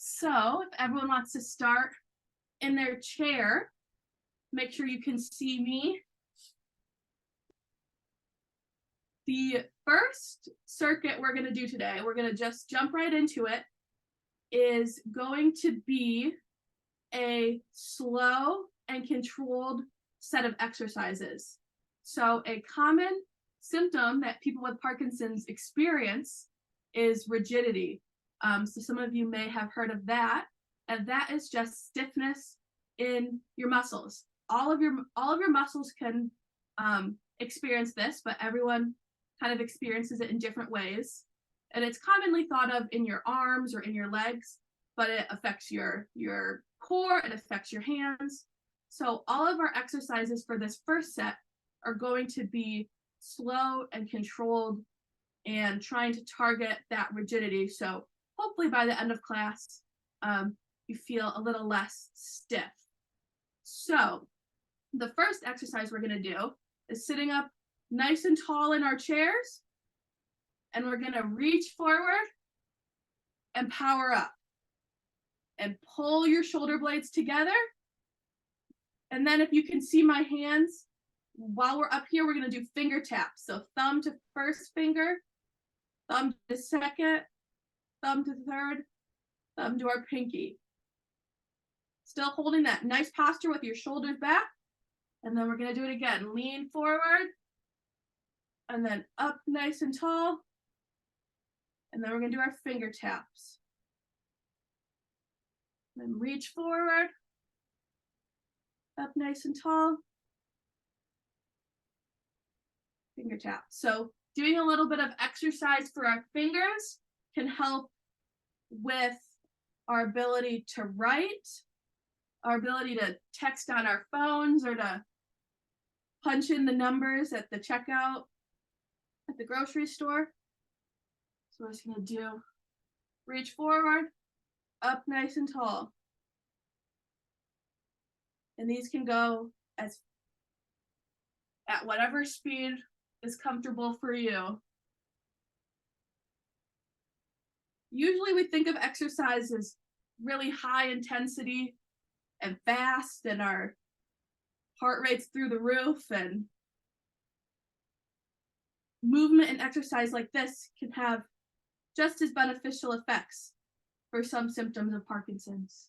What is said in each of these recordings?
So if everyone wants to start in their chair, make sure you can see me. The first circuit we're going to do today, we're going to just jump right into it, is going to be a slow and controlled set of exercises. So a common symptom that people with Parkinson's experience is rigidity. So some of you may have heard of that, and that is just stiffness in your muscles. All of your muscles can experience this, but everyone kind of experiences it in different ways. And it's commonly thought of in your arms or in your legs, but it affects your core, it affects your hands. So all of our exercises for this first set are going to be slow and controlled and trying to target that rigidity. So hopefully by the end of class, you feel a little less stiff. So the first exercise we're going to do is sitting up nice and tall in our chairs, and we're going to reach forward and power up and pull your shoulder blades together. And then if you can see my hands, while we're up here, we're going to do finger taps. So thumb to first finger, thumb to second, thumb to third, thumb to our pinky. Still holding that nice posture with your shoulders back. And then we're going to do it again. Lean forward. And then up nice and tall. And then we're going to do our finger taps. Then reach forward. Up nice and tall. Finger taps. So doing a little bit of exercise for our fingers can help with our ability to write, our ability to text on our phones, or to punch in the numbers at the checkout at the grocery store. So we're just going to do reach forward, up nice and tall. And these can go at whatever speed is comfortable for you. Usually we think of exercise as really high intensity and fast, and our heart rate's through the roof, and movement and exercise like this can have just as beneficial effects for some symptoms of Parkinson's.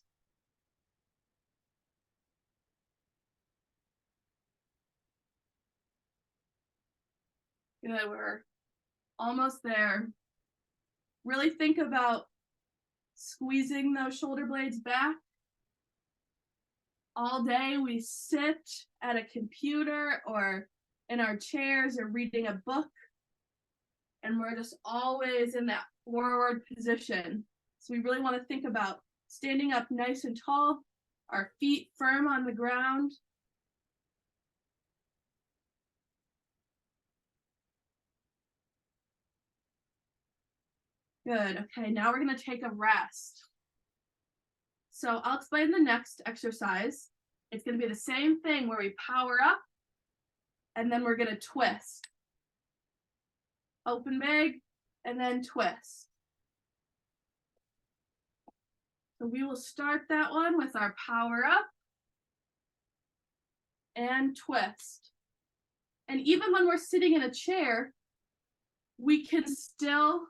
Good, we're almost there. Really think about squeezing those shoulder blades back. All day we sit at a computer or in our chairs or reading a book, and we're just always in that forward position. So we really want to think about standing up nice and tall, our feet firm on the ground. Good. Okay, now we're going to take a rest. So I'll explain the next exercise. It's going to be the same thing where we power up, and then we're going to twist. Open big, and then twist. So we will start that one with our power up and twist. And even when we're sitting in a chair, we can still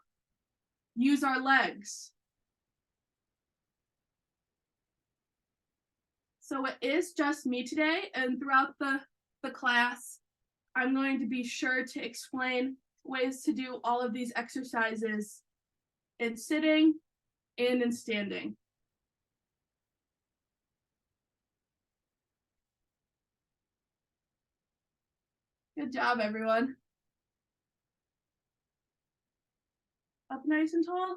use our legs. So it is just me today, and throughout the class, I'm going to be sure to explain ways to do all of these exercises in sitting and in standing. Good job, everyone. Up nice and tall.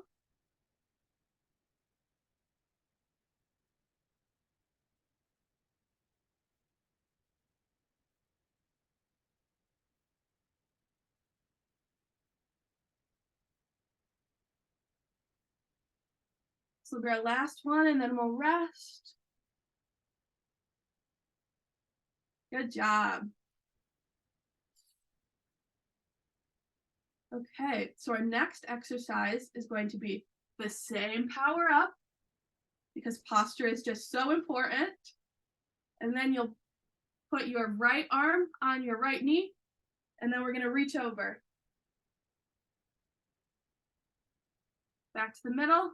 So we'll do our last one, and then we'll rest. Good job. Okay, so our next exercise is going to be the same power up, because posture is just so important. And then you'll put your right arm on your right knee, and then we're going to reach over. Back to the middle,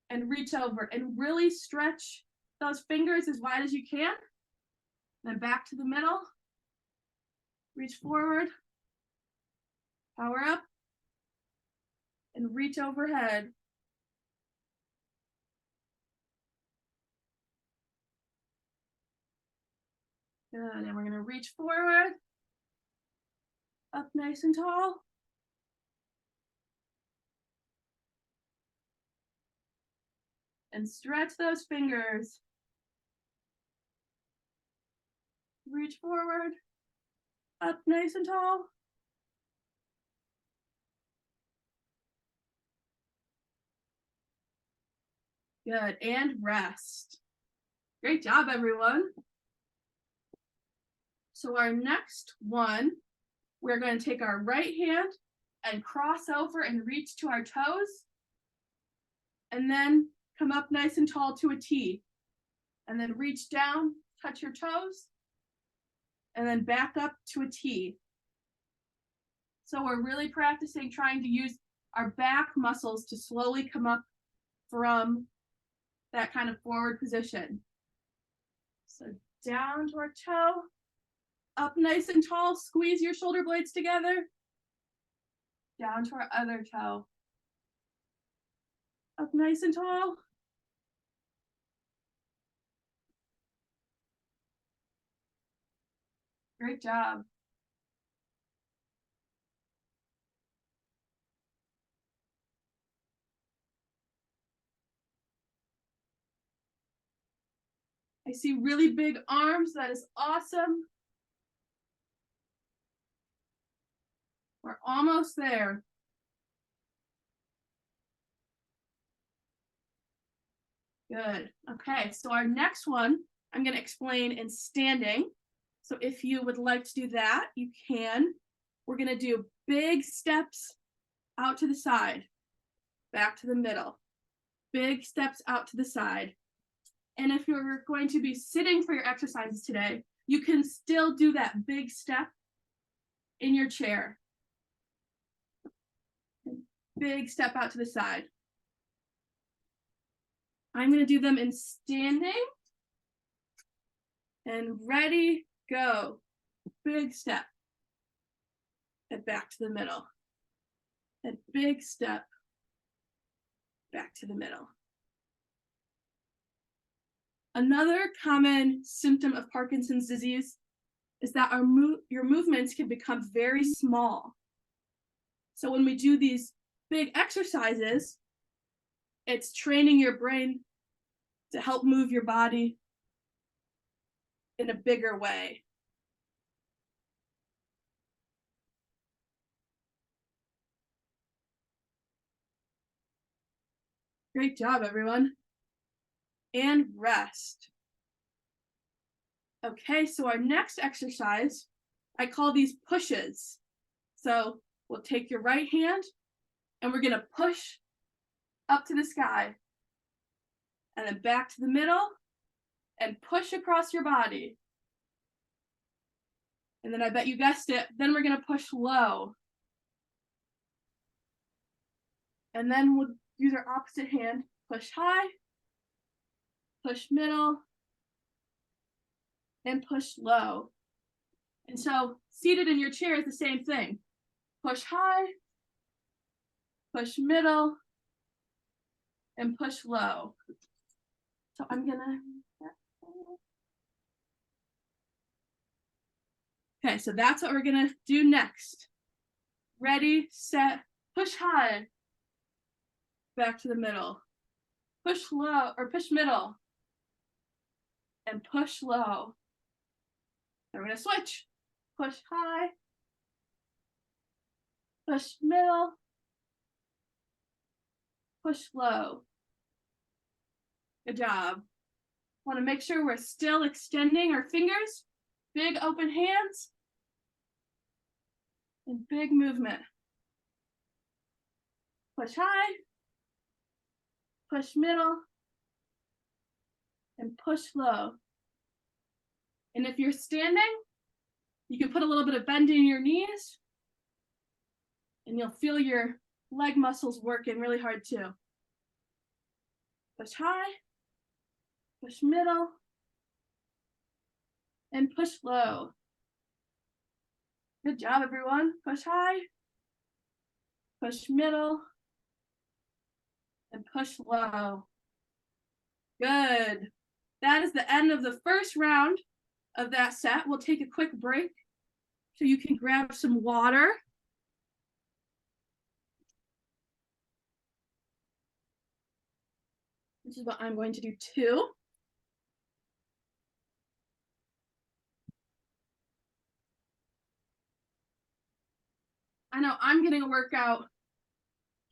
and reach over, and really stretch those fingers as wide as you can. Then back to the middle, reach forward, power up, and reach overhead. Good, and we're gonna reach forward, up nice and tall. And stretch those fingers. Reach forward, up nice and tall. Good, and rest. Great job, everyone. So our next one, we're going to take our right hand and cross over and reach to our toes, and then come up nice and tall to a T, and then reach down, touch your toes, and then back up to a T. So we're really practicing trying to use our back muscles to slowly come up from that kind of forward position. So down to our toe, up nice and tall, squeeze your shoulder blades together, down to our other toe, up nice and tall. Great job. I see really big arms. That is awesome. We're almost there. Good. Okay, so our next one, I'm going to explain in standing. So if you would like to do that, you can. We're going to do big steps out to the side, back to the middle. Big steps out to the side. And if you're going to be sitting for your exercises today, you can still do that big step in your chair. Big step out to the side. I'm going to do them in standing. And ready, go. Big step. And back to the middle. And big step. Back to the middle. Another common symptom of Parkinson's disease is that your movements can become very small. So when we do these big exercises, it's training your brain to help move your body in a bigger way. Great job, everyone. And rest. Okay, so our next exercise, I call these pushes. So we'll take your right hand and we're gonna push up to the sky and then back to the middle and push across your body. And then I bet you guessed it, then we're gonna push low. And then we'll use our opposite hand, push high, push middle, and push low. And so seated in your chair is the same thing. Push high, push middle, and push low. So I'm gonna, okay, so that's what we're gonna do next. Ready, set, push high, back to the middle. Push low, or push middle, and push low. Then we're gonna switch. Push high, push middle, push low. Good job. Want to make sure we're still extending our fingers, big open hands, and big movement. Push high, push middle, and push low. And if you're standing, you can put a little bit of bend in your knees and you'll feel your leg muscles working really hard too. Push high, push middle, and push low. Good job, everyone. Push high, push middle, and push low. Good. That is the end of the first round of that set. We'll take a quick break so you can grab some water. This is what I'm going to do too. I know I'm getting a workout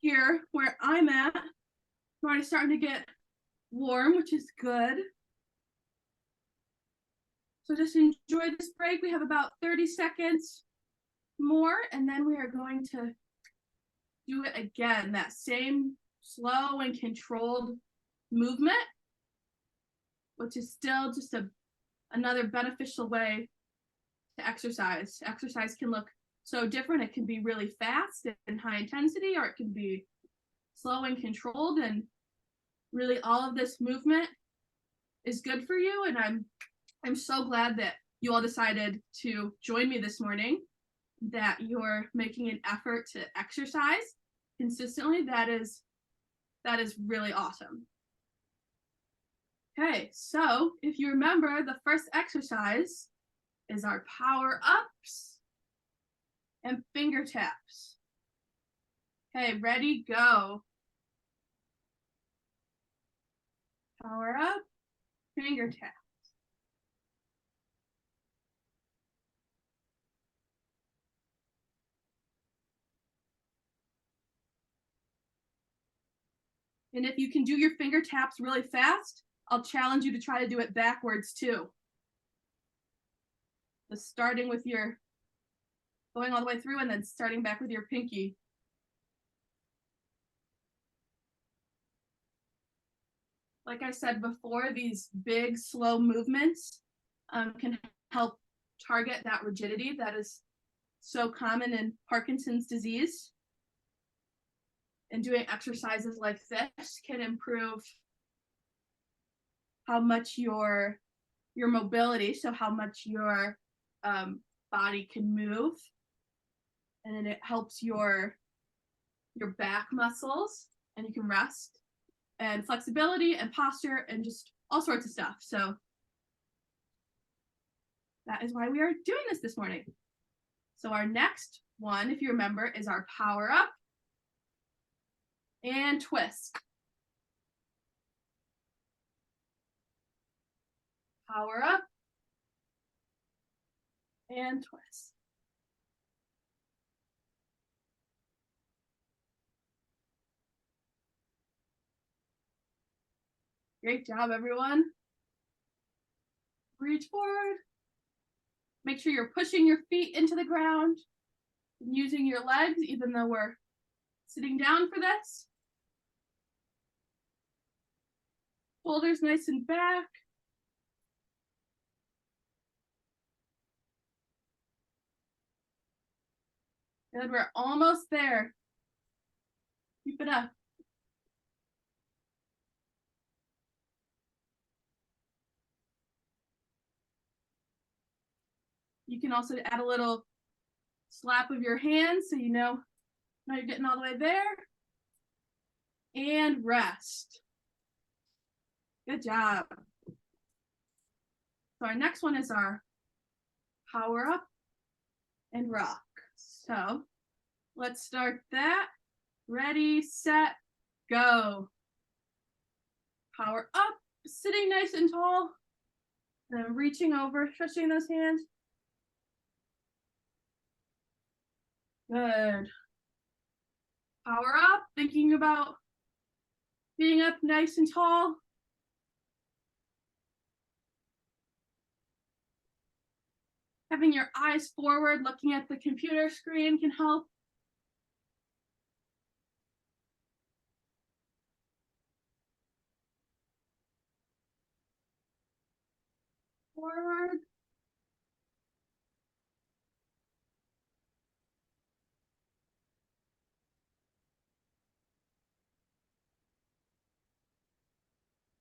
here where I'm at. I'm already starting to get warm, which is good. So just enjoy this break. We have about 30 seconds more, and then we are going to do it again, that same slow and controlled movement, which is still just another beneficial way to exercise. Exercise can look so different. It can be really fast and high intensity, or it can be slow and controlled, and really all of this movement is good for you. And I'm so glad that you all decided to join me this morning, that you're making an effort to exercise consistently. That is really awesome. Okay, so if you remember, the first exercise is our power ups and finger taps. Okay, ready, go. Power up, finger tap. And if you can do your finger taps really fast, I'll challenge you to try to do it backwards too. So starting with your, going all the way through and then starting back with your pinky. Like I said before, these big, slow movements can help target that rigidity that is so common in Parkinson's disease. And doing exercises like this can improve how much your mobility, so how much your body can move, and then it helps your back muscles, and you can rest, and flexibility and posture and just all sorts of stuff. So that is why we are doing this morning. So our next one, if you remember, is our power up and twist. Power up and twist. Great job, everyone. Reach forward. Make sure you're pushing your feet into the ground and using your legs, even though we're sitting down for this. Shoulders nice and back. Good, we're almost there. Keep it up. You can also add a little slap of your hands so you know you're getting all the way there. And rest. Good job. So our next one is our power up and rock. So let's start that. Ready, set, go. Power up, sitting nice and tall. Then reaching over, stretching those hands. Good. Power up, thinking about being up nice and tall. Having your eyes forward, looking at the computer screen can help. forward.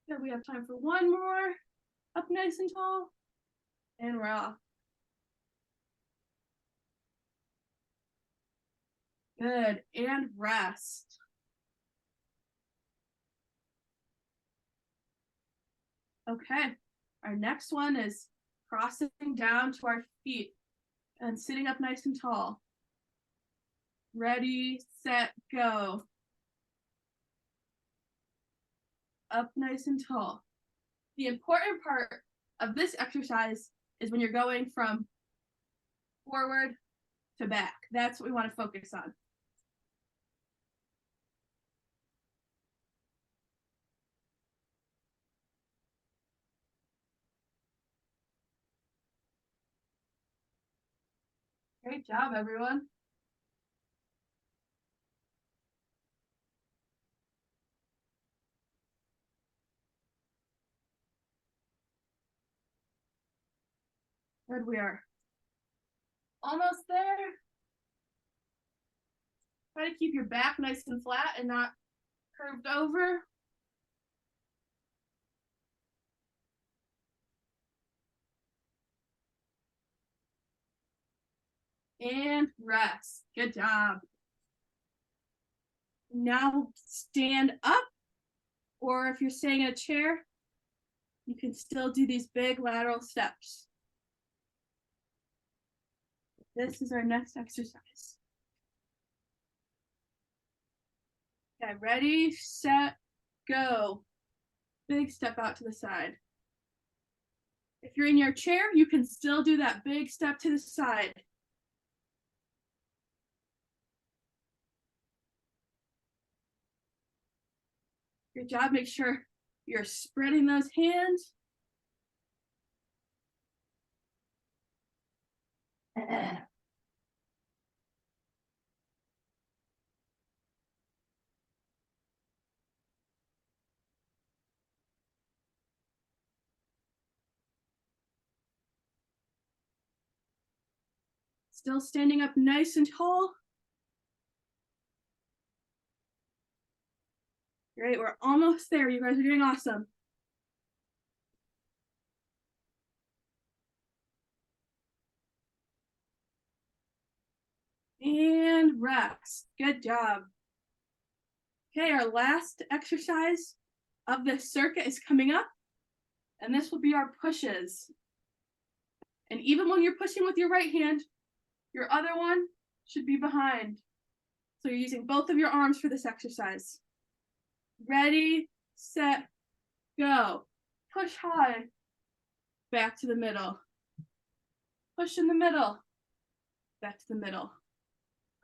Good, we have time for one more. Up nice and tall. And we're off. Good, and rest. Okay, our next one is crossing down to our feet and sitting up nice and tall. Ready, set, go. Up nice and tall. The important part of this exercise is when you're going from forward to back. That's what we want to focus on. Great job, everyone. Good, we are almost there. Try to keep your back nice and flat and not curved over. And rest. Good job. Now stand up, or if you're staying in a chair, you can still do these big lateral steps. This is our next exercise. Okay, ready, set, go. Big step out to the side. If you're in your chair, you can still do that big step to the side. Good job. Make sure you're spreading those hands. Still standing up nice and tall. Great, we're almost there. You guys are doing awesome. And rest. Good job. Okay, our last exercise of this circuit is coming up, and this will be our pushes. And even when you're pushing with your right hand, your other one should be behind. So you're using both of your arms for this exercise. Ready, set, go. Push high, back to the middle. Push in the middle, back to the middle.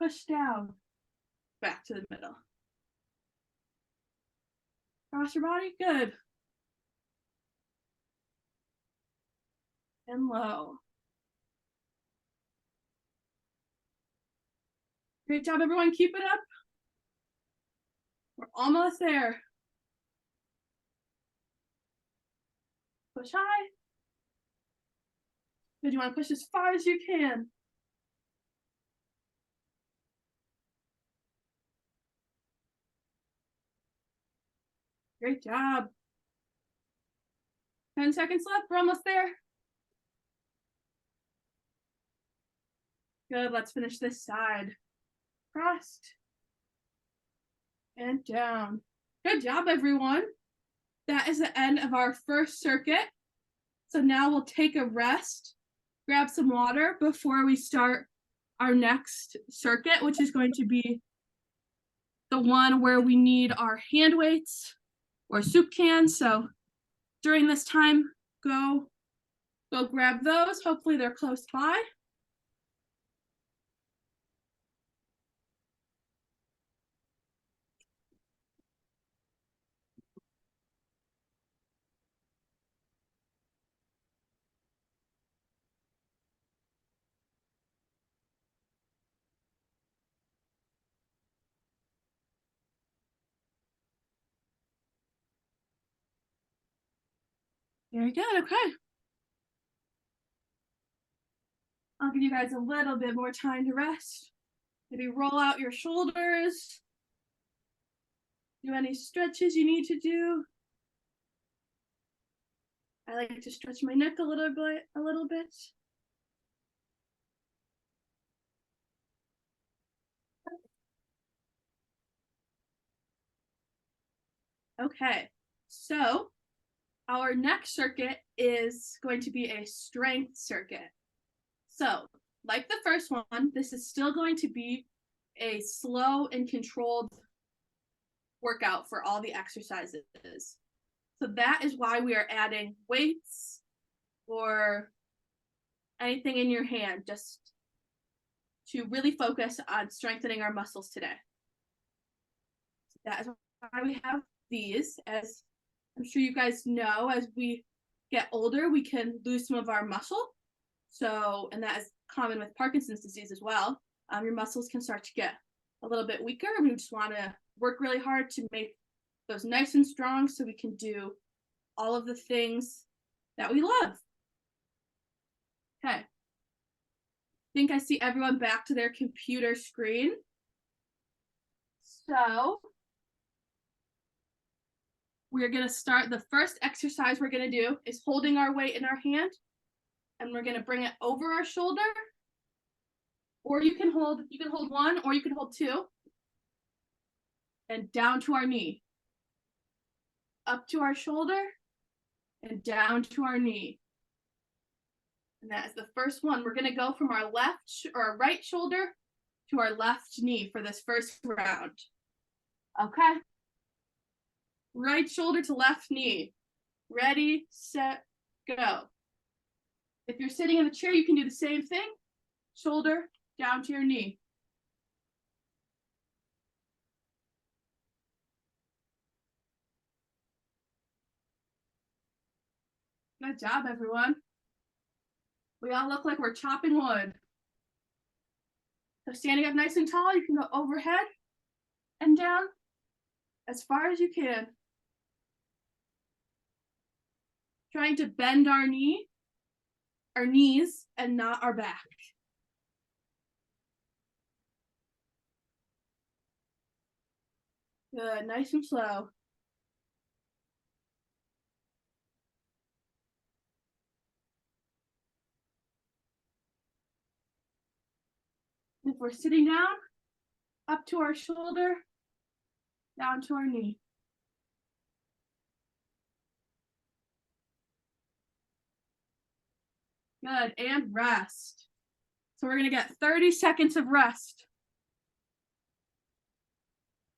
Push down, back to the middle. Cross your body, good. And low. Great job, everyone. Keep it up. We're almost there. Push high. Good, you want to push as far as you can. Great job. 10 seconds left. We're almost there. Good, let's finish this side. Crossed. And down. Good job, everyone. That is the end of our first circuit. So now we'll take a rest, grab some water before we start our next circuit, which is going to be the one where we need our hand weights or soup cans. So during this time, go grab those. Hopefully they're close by. Very good, okay. I'll give you guys a little bit more time to rest. Maybe roll out your shoulders. Do any stretches you need to do. I like to stretch my neck a little bit. Okay, so our next circuit is going to be a strength circuit. So, like the first one, this is still going to be a slow and controlled workout for all the exercises. So that is why we are adding weights or anything in your hand, just to really focus on strengthening our muscles today. So that is why we have these. As I'm sure you guys know, as we get older, we can lose some of our muscle. So, and that is common with Parkinson's disease as well. Your muscles can start to get a little bit weaker. We just want to work really hard to make those nice and strong so we can do all of the things that we love. Okay. I think I see everyone back to their computer screen. So we're going to start. The first exercise we're going to do is holding our weight in our hand, and we're going to bring it over our shoulder. Or you can hold one, or you can hold two, and down to our knee, up to our shoulder, and down to our knee. And that is the first one. We're going to go from our our right shoulder to our left knee for this first round. Okay. Right shoulder to left knee. Ready, set, go. If you're sitting in a chair, you can do the same thing. Shoulder down to your knee. Good job, everyone. We all look like we're chopping wood. So standing up nice and tall, you can go overhead and down as far as you can. Trying to bend our knees and not our back. Good, nice and slow. If we're sitting down, up to our shoulder, down to our knee. Good, and rest. So we're gonna get 30 seconds of rest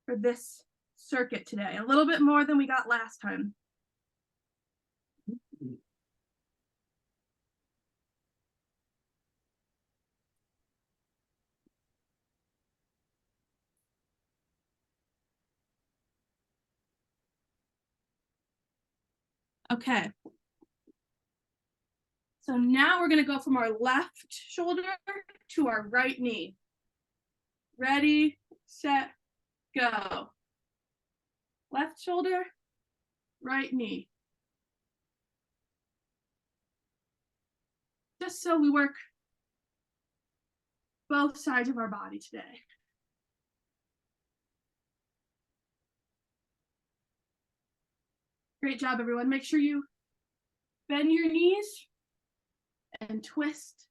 for this circuit today. A little bit more than we got last time. Okay. So now we're going to go from our left shoulder to our right knee. Ready, set, go. Left shoulder, right knee. Just so we work both sides of our body today. Great job, everyone. Make sure you bend your knees and twist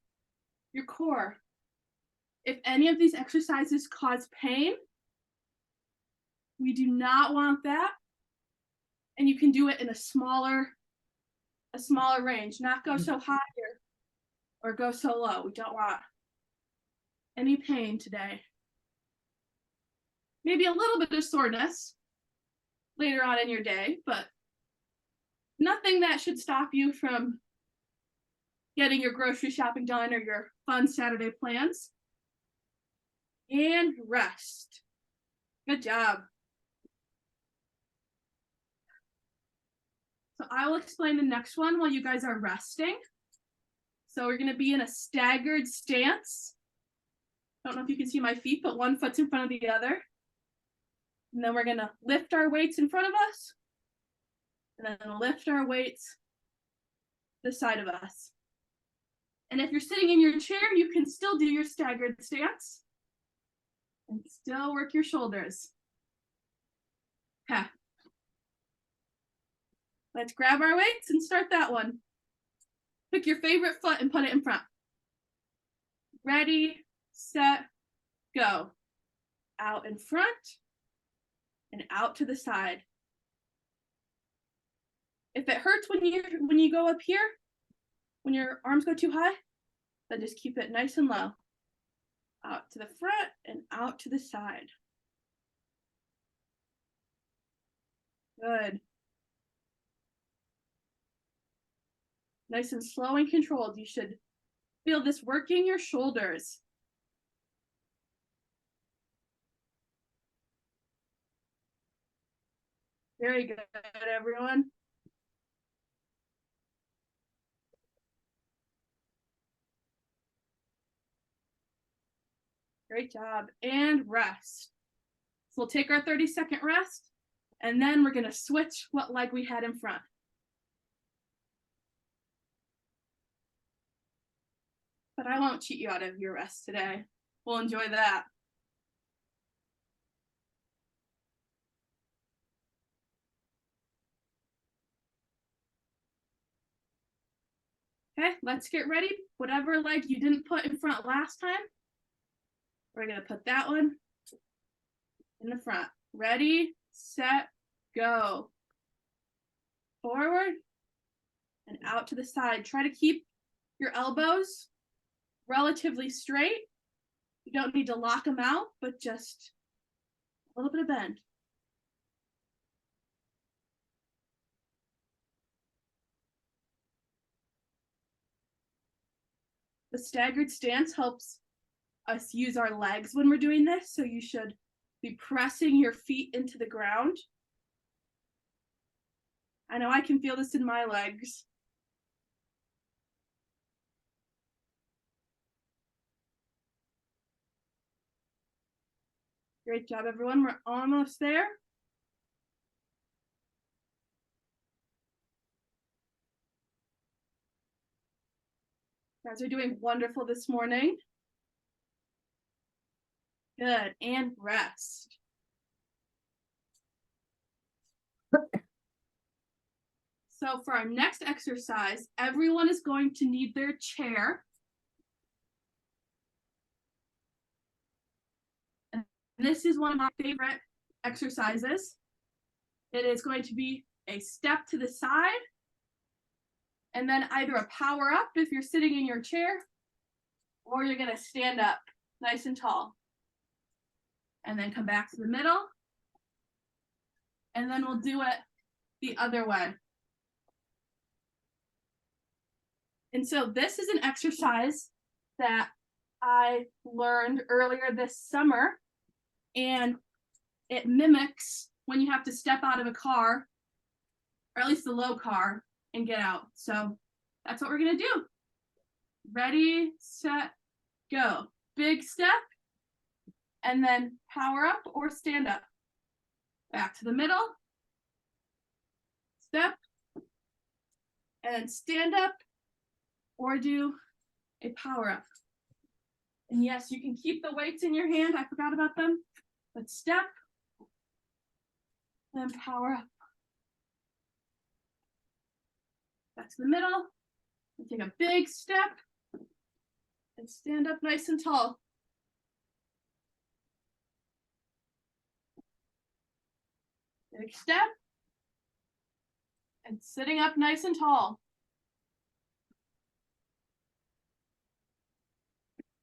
your core. If any of these exercises cause pain, we do not want that. And you can do it in a smaller range, not go so high or go so low. We don't want any pain today. Maybe a little bit of soreness later on in your day, but nothing that should stop you from getting your grocery shopping done or your fun Saturday plans. And rest. Good job. So I will explain the next one while you guys are resting. So we're going to be in a staggered stance. I don't know if you can see my feet, but one foot's in front of the other. And then we're going to lift our weights in front of us. And then lift our weights this side of us. And if you're sitting in your chair, you can still do your staggered stance and still work your shoulders. Okay. Let's grab our weights and start that one. Pick your favorite foot and put it in front. Ready, set, go. Out in front and out to the side. If it hurts when you go up here, when your arms go too high, then just keep it nice and low. Out to the front and out to the side. Good. Nice and slow and controlled. You should feel this working your shoulders. Very good, everyone. Great job. And rest. So we'll take our 30-second rest, and then we're going to switch what leg we had in front. But I won't cheat you out of your rest today. We'll enjoy that. Okay, let's get ready. Whatever leg you didn't put in front last time, we're going to put that one in the front. Ready, set, go. Forward and out to the side. Try to keep your elbows relatively straight. You don't need to lock them out, but just a little bit of bend. The staggered stance helps us use our legs when we're doing this, so you should be pressing your feet into the ground. I know I can feel this in my legs. Great job, everyone. We're almost there. You guys are doing wonderful this morning. Good, and rest. So for our next exercise, everyone is going to need their chair. And this is one of my favorite exercises. It is going to be a step to the side, and then either a power up if you're sitting in your chair, or you're going to stand up nice and tall. And then come back to the middle. And then we'll do it the other way. And so this is an exercise that I learned earlier this summer, and it mimics when you have to step out of a car, or at least a low car, and get out. So that's what we're gonna do. Ready, set, go. Big step, and then power up or stand up. Back to the middle, step, and stand up, or do a power up. And yes, you can keep the weights in your hand. I forgot about them. But step, then power up. Back to the middle, and take a big step, and stand up nice and tall. Big step, and sitting up nice and tall.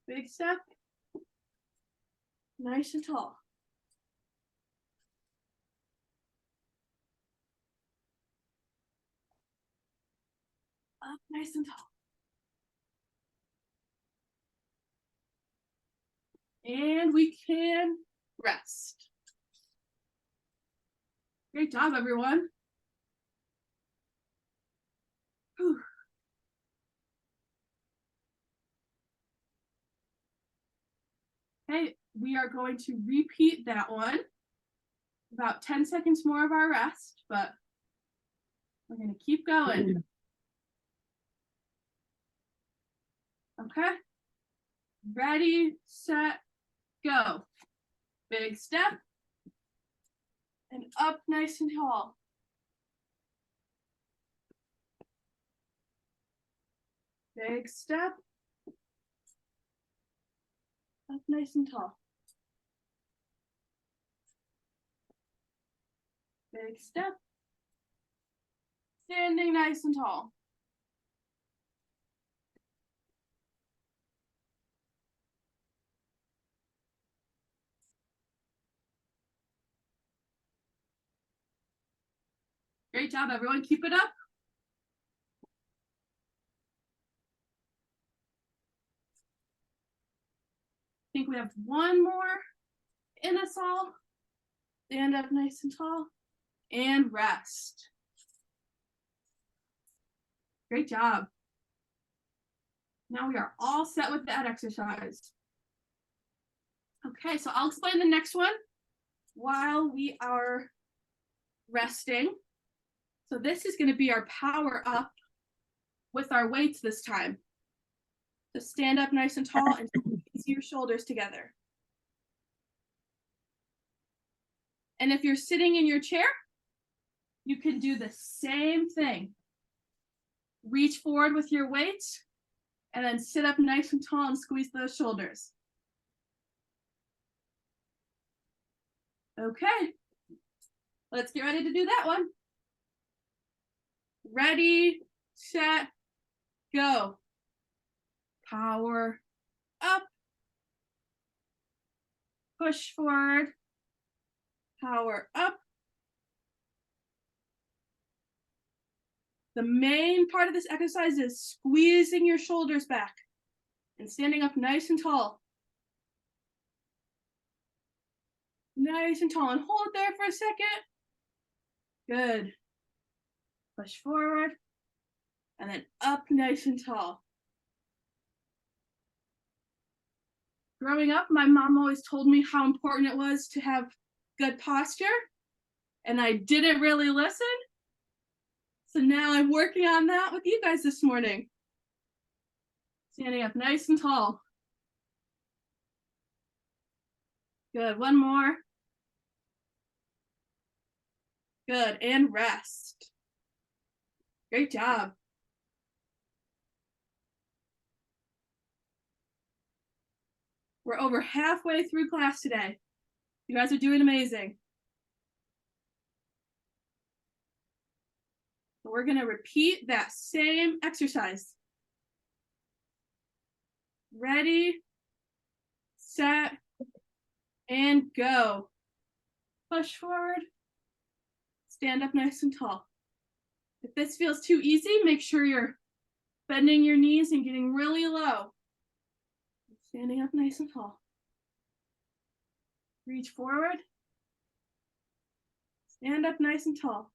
Big step, nice and tall. Up nice and tall. And we can rest. Great job, everyone. Whew. Okay, we are going to repeat that one. About 10 seconds more of our rest, but we're going to keep going. Okay. Ready, set, go. Big step. And up nice and tall. Big step. Up nice and tall. Big step. Standing nice and tall. Great job, everyone. Keep it up. I think we have one more in us all. Stand up nice and tall and rest. Great job. Now we are all set with that exercise. Okay, so I'll explain the next one while we are resting. So this is going to be our power up with our weights this time. So stand up nice and tall and squeeze your shoulders together. And if you're sitting in your chair, you can do the same thing. Reach forward with your weights and then sit up nice and tall and squeeze those shoulders. Okay, let's get ready to do that one. Ready, set, go. Power up. Push forward. Power up. The main part of this exercise is squeezing your shoulders back and standing up nice and tall. Nice and tall, and hold it there for a second. Good. Push forward and then up nice and tall. Growing up, my mom always told me how important it was to have good posture, and I didn't really listen. So now I'm working on that with you guys this morning. Standing up nice and tall. Good, one more. Good, and rest. Great job. We're over halfway through class today. You guys are doing amazing. So we're gonna repeat that same exercise. Ready, set, and go. Push forward, stand up nice and tall. If this feels too easy, make sure you're bending your knees and getting really low. Standing up nice and tall. Reach forward. Stand up nice and tall.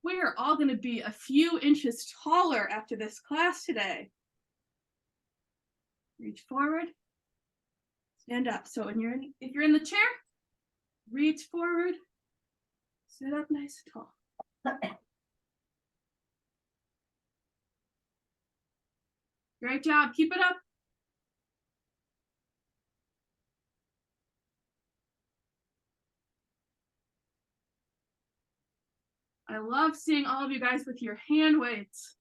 We are all going to be a few inches taller after this class today. Reach forward. Stand up. So if you're in the chair, reach forward. Sit up nice and tall. Great job. Keep it up. I love seeing all of you guys with your hand weights.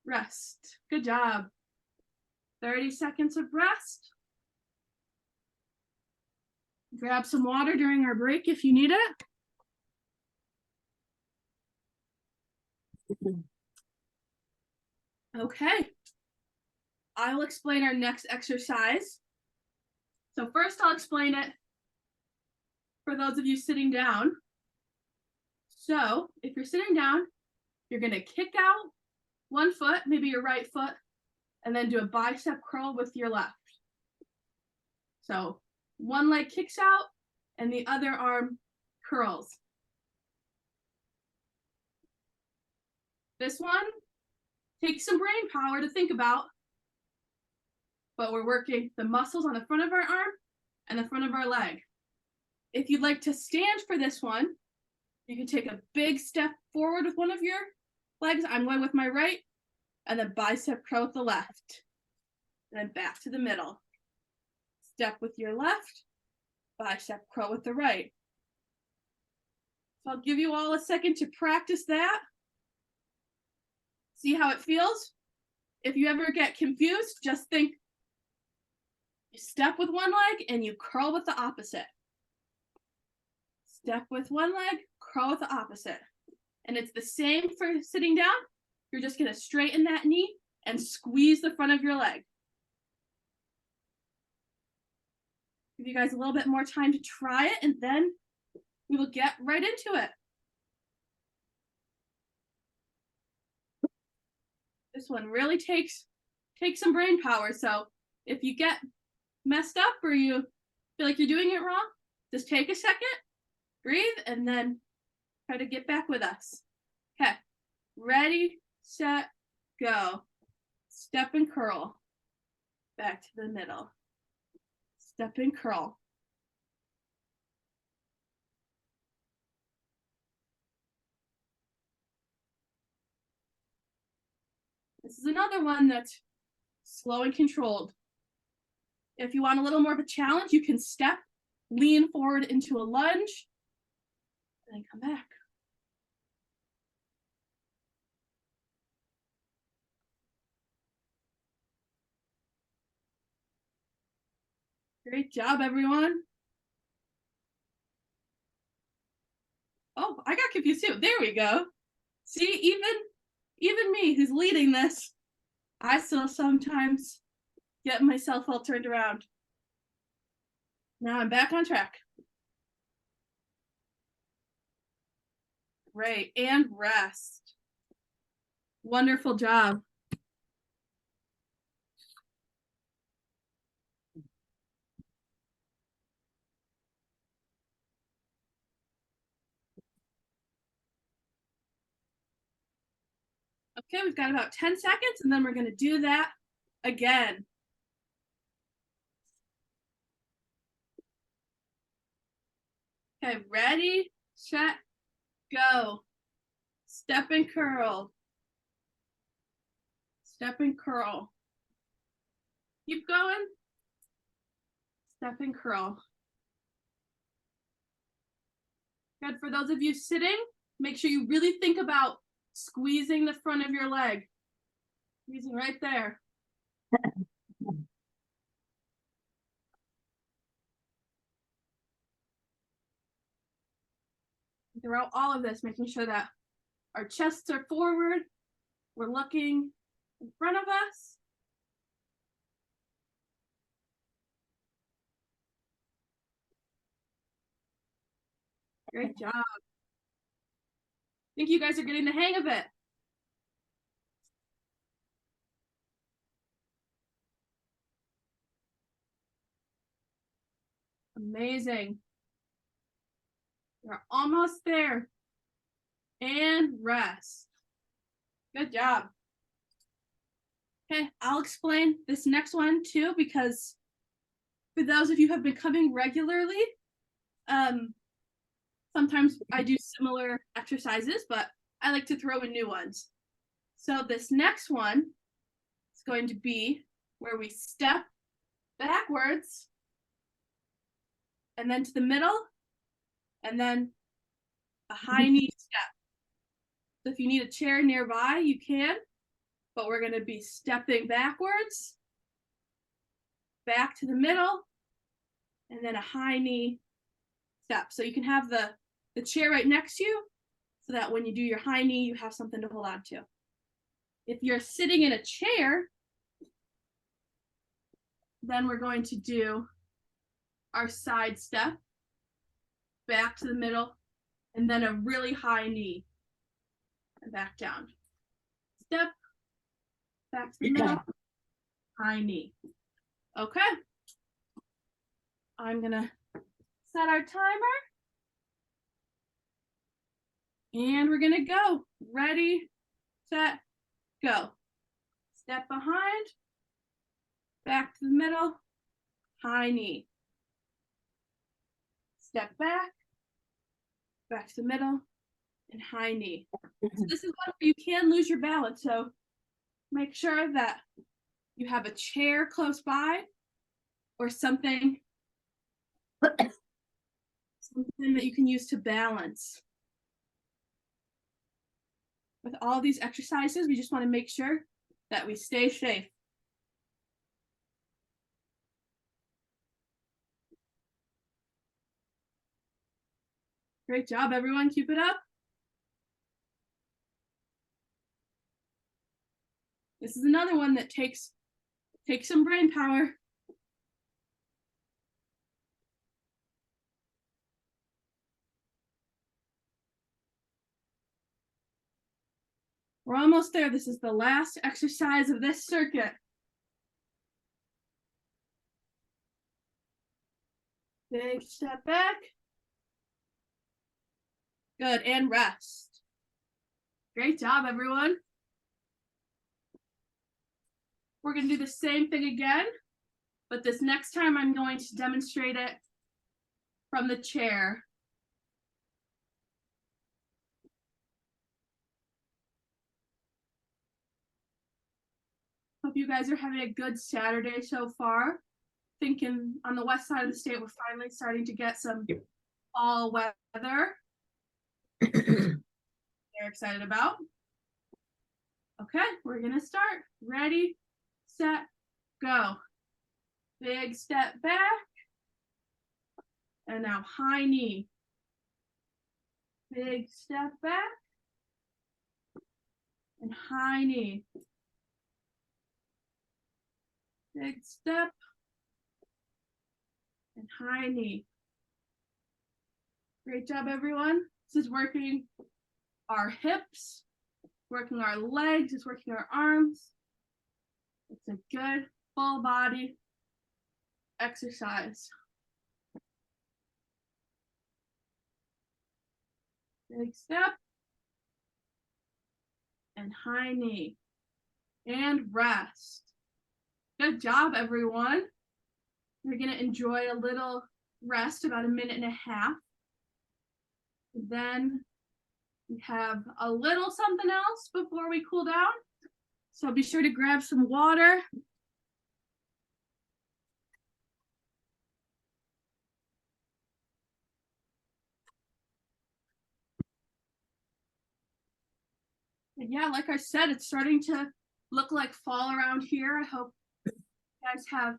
Rest. Good job. 30 seconds of rest. Grab some water during our break if you need it. Okay. I will explain our next exercise. So first I'll explain it for those of you sitting down. So if you're sitting down, you're going to kick out one foot, maybe your right foot, and then do a bicep curl with your left. So one leg kicks out and the other arm curls. This one takes some brain power to think about, but we're working the muscles on the front of our arm and the front of our leg. If you'd like to stand for this one, you can take a big step forward with one of your legs. I'm going with my right, and then bicep curl with the left, and then back to the middle. Step with your left, bicep curl with the right. So I'll give you all a second to practice that. See how it feels? If you ever get confused, just think you step with one leg and you curl with the opposite. Step with one leg, curl with the opposite. And it's the same for sitting down. You're just gonna straighten that knee and squeeze the front of your leg. Give you guys a little bit more time to try it, and then we will get right into it. This one really takes some brain power. So if you get messed up or you feel like you're doing it wrong, just take a second, breathe, and then try to get back with us. Okay, ready, set, go. Step and curl. Back to the middle. Step and curl. This is another one that's slow and controlled. If you want a little more of a challenge, you can step, lean forward into a lunge, and then come back. Great job, everyone. Oh, I got confused too. There we go. See, even me who's leading this, I still sometimes get myself all turned around. Now I'm back on track. Great, and rest. Wonderful job. Okay, we've got about 10 seconds, and then we're gonna do that again. Okay, ready, set, go. Step and curl. Step and curl. Keep going. Step and curl. Good. For those of you sitting, make sure you really think about squeezing the front of your leg. Squeezing right there. Throughout all of this, making sure that our chests are forward, we're looking in front of us. Great job. I think you guys are getting the hang of it. Amazing. You're almost there. And rest. Good job. Okay, I'll explain this next one too, because for those of you who have been coming regularly, sometimes I do similar exercises, but I like to throw in new ones. So this next one is going to be where we step backwards and then to the middle and then a high knee step. So if you need a chair nearby, you can, but we're going to be stepping backwards, back to the middle, and then a high knee step. So you can have the chair right next to you so that when you do your high knee, you have something to hold on to. If you're sitting in a chair, then we're going to do our side step, back to the middle, and then a really high knee, and back down. Step, back to the middle, high knee. Okay. I'm gonna set our timer. And we're gonna go. Ready, set, go. Step behind, back to the middle, high knee. Step back to the middle, and high knee. So this is one where you can lose your balance. So make sure that you have a chair close by or something that you can use to balance. With all these exercises, we just want to make sure that we stay safe. Great job, everyone. Keep it up. This is another one that takes some brain power. We're almost there. This is the last exercise of this circuit. Big step back. Good, and rest. Great job, everyone. We're going to do the same thing again, but this next time I'm going to demonstrate it from the chair. Hope you guys are having a good Saturday so far. Thinking on the west side of the state, we're finally starting to get some fall weather. They're excited about. Okay, we're gonna start. Ready, set, go. Big step back. And now high knee. Big step back. And high knee. Big step. And high knee. Great job, everyone. This is working our hips, working our legs, it's working our arms. It's a good full body exercise. Big step. And high knee. And rest. Good job, everyone. We're going to enjoy a little rest, about 1.5 minutes. Then we have a little something else before we cool down. So be sure to grab some water. And yeah, like I said, it's starting to look like fall around here. I hope you guys have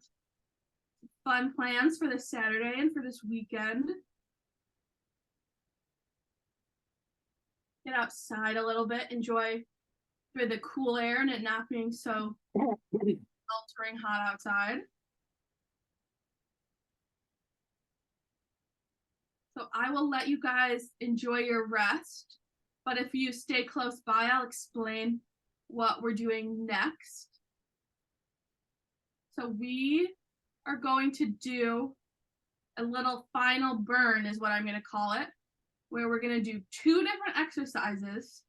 fun plans for this Saturday and for this weekend. Get outside a little bit, enjoy the cool air and it not being so sweltering hot outside. So I will let you guys enjoy your rest, but if you stay close by, I'll explain what we're doing next. So we are going to do a little final burn is what I'm going to call it, where we're going to do 2 different exercises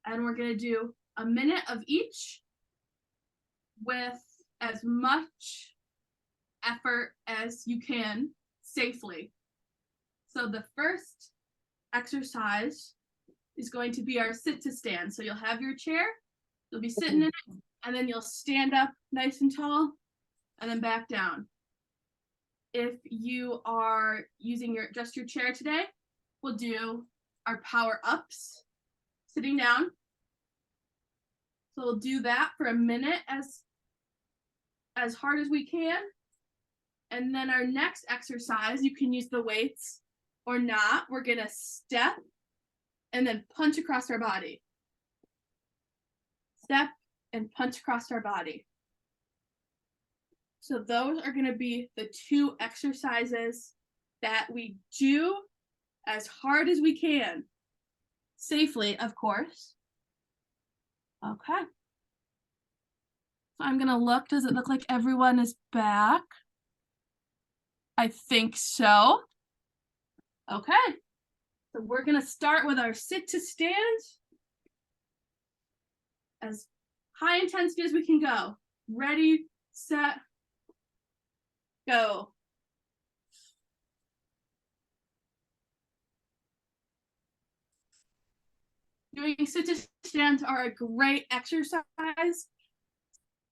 and we're going to do 1 minute of each with as much effort as you can safely. So the first exercise is going to be our sit to stand. So you'll have your chair, you'll be sitting in it, and then you'll stand up nice and tall and then back down. If you are using just your chair today, we'll do our power ups sitting down. So we'll do that for 1 minute as hard as we can. And then our next exercise, you can use the weights or not. We're gonna step and then punch across our body. Step and punch across our body. So those are gonna be the 2 exercises that we do as hard as we can. Safely, of course. Okay. So I'm gonna look, does it look like everyone is back? I think so. Okay. So we're gonna start with our sit to stand. As high intensity as we can go. Ready, set, go. Doing sit to stands are a great exercise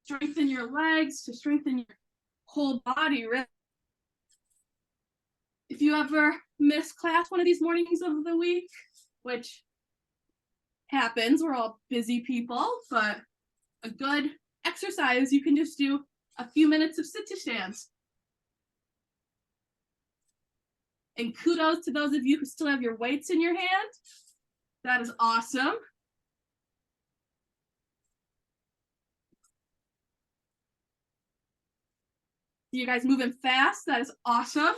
strengthen your legs, to strengthen your whole body. If you ever miss class one of these mornings of the week, which happens, we're all busy people, but a good exercise, you can just do a few minutes of sit to stands. And kudos to those of you who still have your weights in your hand. That is awesome. You guys moving fast. That is awesome.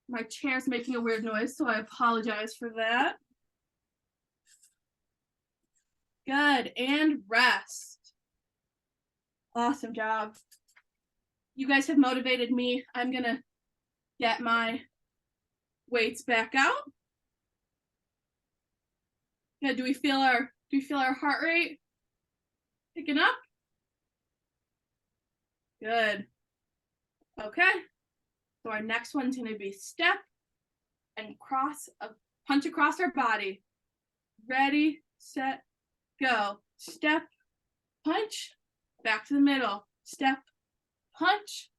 My chair's making a weird noise, so I apologize for that. Good, and rest. Awesome job. You guys have motivated me. I'm gonna get my weights back out. Good. Do we feel our heart rate picking up? Good. Okay. So our next one's gonna be step and punch across our body. Ready, set, go. Step, punch, back to the middle. Step, punch,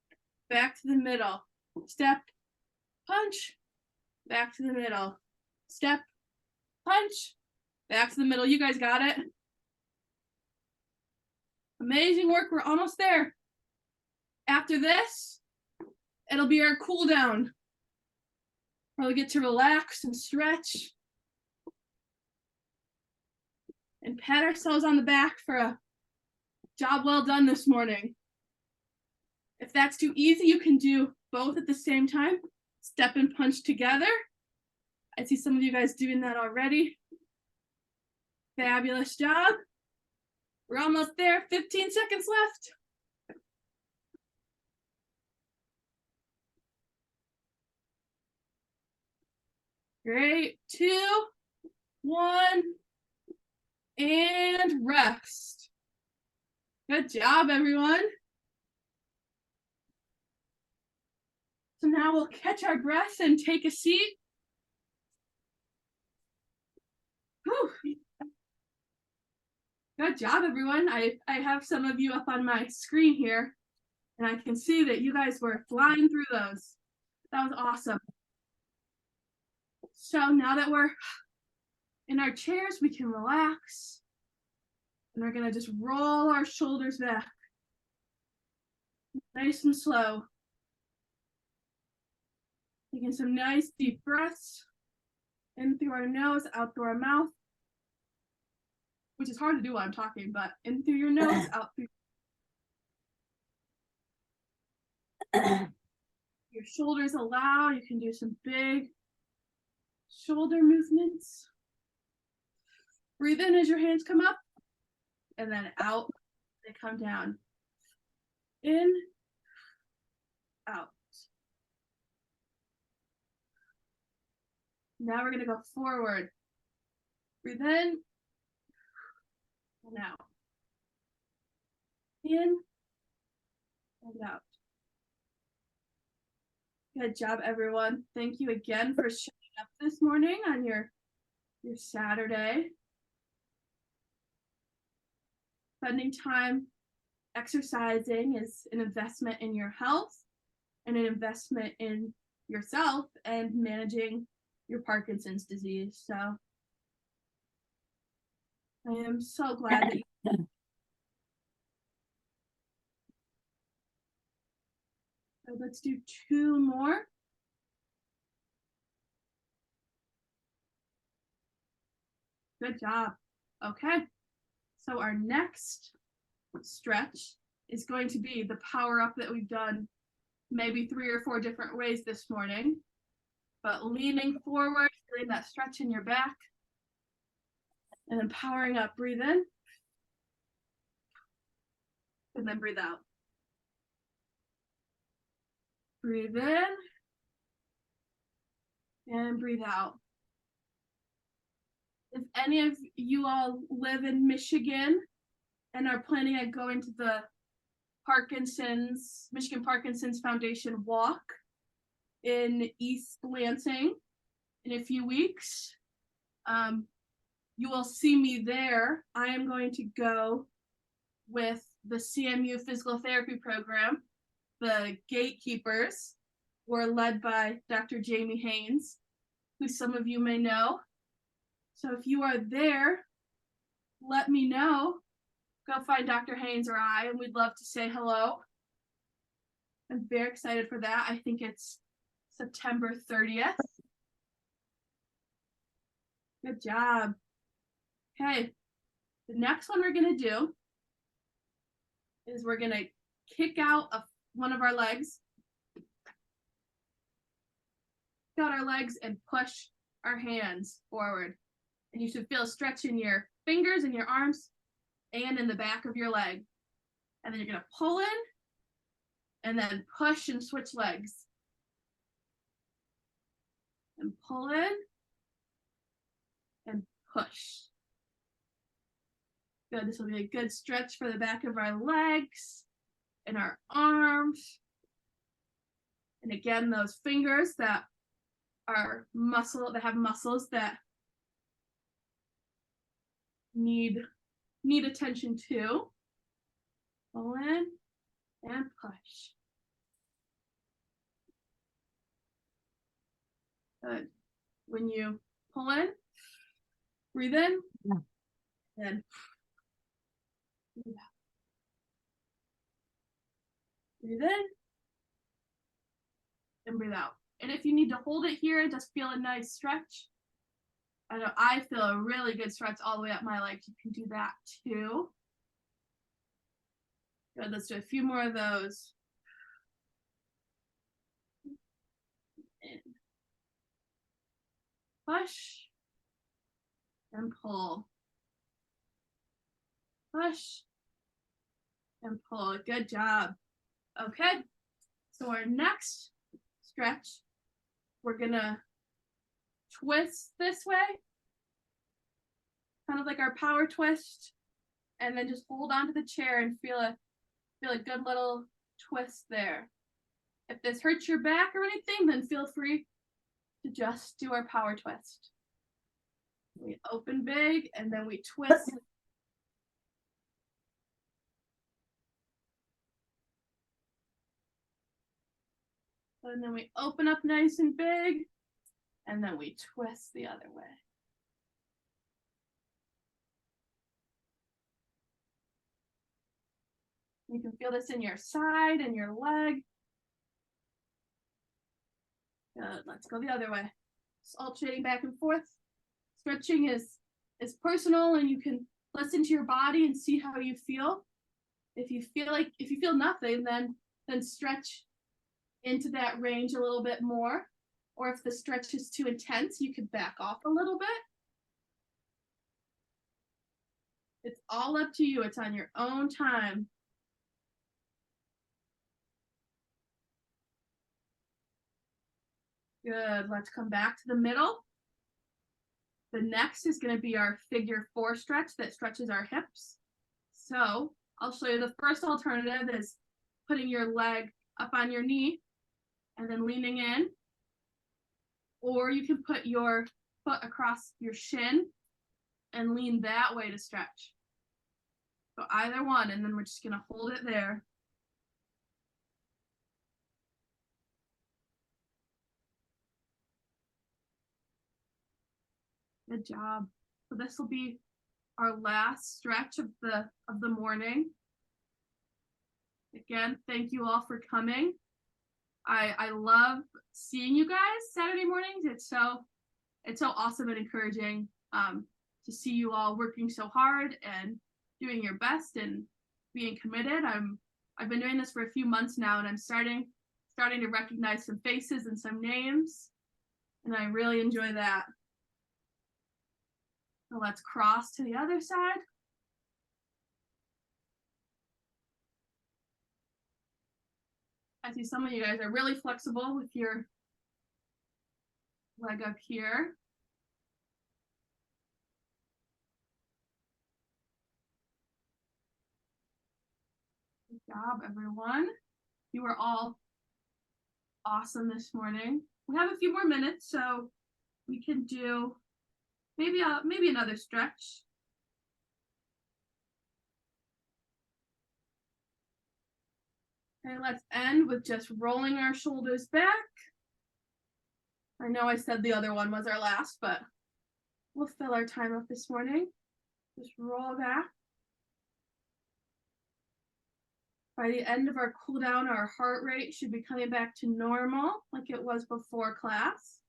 back to the middle. Step, punch, back to the middle. Step, punch, back to the middle. You guys got it? Amazing work. We're almost there. After this, it'll be our cool down. Probably get to relax and stretch and pat ourselves on the back for a job well done this morning. If that's too easy, you can do both at the same time. Step and punch together. I see some of you guys doing that already. Fabulous job. We're almost there. 15 seconds left. Great. 2, 1, and rest. Good job, everyone. So now we'll catch our breath and take a seat. Whew. Good job, everyone. I have some of you up on my screen here, and I can see that you guys were flying through those. That was awesome. So now that we're in our chairs, we can relax. And we're gonna just roll our shoulders back. Nice and slow. Taking some nice deep breaths. In through our nose, out through our mouth. Which is hard to do while I'm talking, but in through your nose, out through your shoulders allow. You can do some big shoulder movements. Breathe in as your hands come up, and then out, they come down. In, out. Now we're gonna go forward. Breathe in, and out. In, and out. Good job, everyone. Thank you again for showing up this morning on your Saturday. Spending time exercising is an investment in your health and an investment in yourself and managing your Parkinson's disease. So I am so glad that you so let's do 2 more. Good job. Okay. So our next stretch is going to be the power up that we've done maybe 3 or 4 different ways this morning. But leaning forward, feeling that stretch in your back. And then powering up, breathe in. And then breathe out. Breathe in. And breathe out. If any of you all live in Michigan and are planning on going to the Michigan Parkinson's Foundation walk in East Lansing in a few weeks, you will see me there. I am going to go with the CMU physical therapy program. The gatekeepers were led by Dr. Jamie Haynes, who some of you may know. So if you are there, let me know. Go find Dr. Haynes or I, and we'd love to say hello. I'm very excited for that. I think it's September 30th. Good job. Okay, the next one we're gonna do is we're gonna kick out one of our legs. Kick out our legs and push our hands forward. And you should feel a stretch in your fingers and your arms and in the back of your leg. And then you're gonna pull in and then push and switch legs. And pull in and push. Good, this will be a good stretch for the back of our legs and our arms. And again, those fingers that are that have muscles that need attention too. Pull in and push. Good. When you pull in, breathe in, and breathe out. Breathe in and breathe out. And if you need to hold it here and just feel a nice stretch, I know I feel a really good stretch all the way up my legs. You can do that too. Good, let's do a few more of those. In. Push and pull. Push and pull. Good job. Okay, so our next stretch, we're gonna twist this way, kind of like our power twist, and then just hold onto the chair and feel a good little twist there. If this hurts your back or anything, then feel free to just do our power twist. We open big and then we twist. And then we open up nice and big, and then we twist the other way. You can feel this in your side and your leg. Good, let's go the other way. Just alternating back and forth. Stretching is personal, and you can listen to your body and see how you feel. If you feel nothing, then stretch into that range a little bit more. Or if the stretch is too intense, you could back off a little bit. It's all up to you. It's on your own time. Good, let's come back to the middle. The next is going to be our figure 4 stretch that stretches our hips. So I'll show you the first alternative is putting your leg up on your knee and then leaning in. Or you can put your foot across your shin and lean that way to stretch. So either one, and then we're just going to hold it there. Good job. So this will be our last stretch of the morning. Again, thank you all for coming. I love seeing you guys Saturday mornings. It's so awesome and encouraging to see you all working so hard and doing your best and being committed. I've been doing this for a few months now, and I'm starting to recognize some faces and some names, and I really enjoy that. So let's cross to the other side. I see some of you guys are really flexible with your leg up here. Good job, everyone. You were all awesome this morning. We have a few more minutes, so we can do maybe another stretch. Okay, let's end with just rolling our shoulders back. I know I said the other one was our last, but we'll fill our time up this morning. Just roll back. By the end of our cool down, our heart rate should be coming back to normal, like it was before class.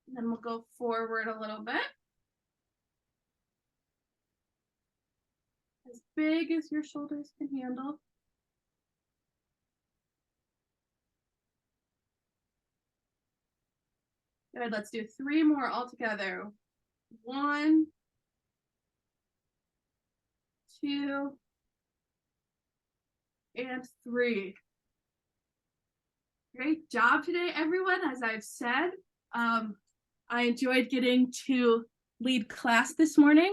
And then we'll go forward a little bit. As big as your shoulders can handle. Good, let's do 3 more all together. 1, 2, and 3. Great job today, everyone. As I've said, I enjoyed getting to lead class this morning.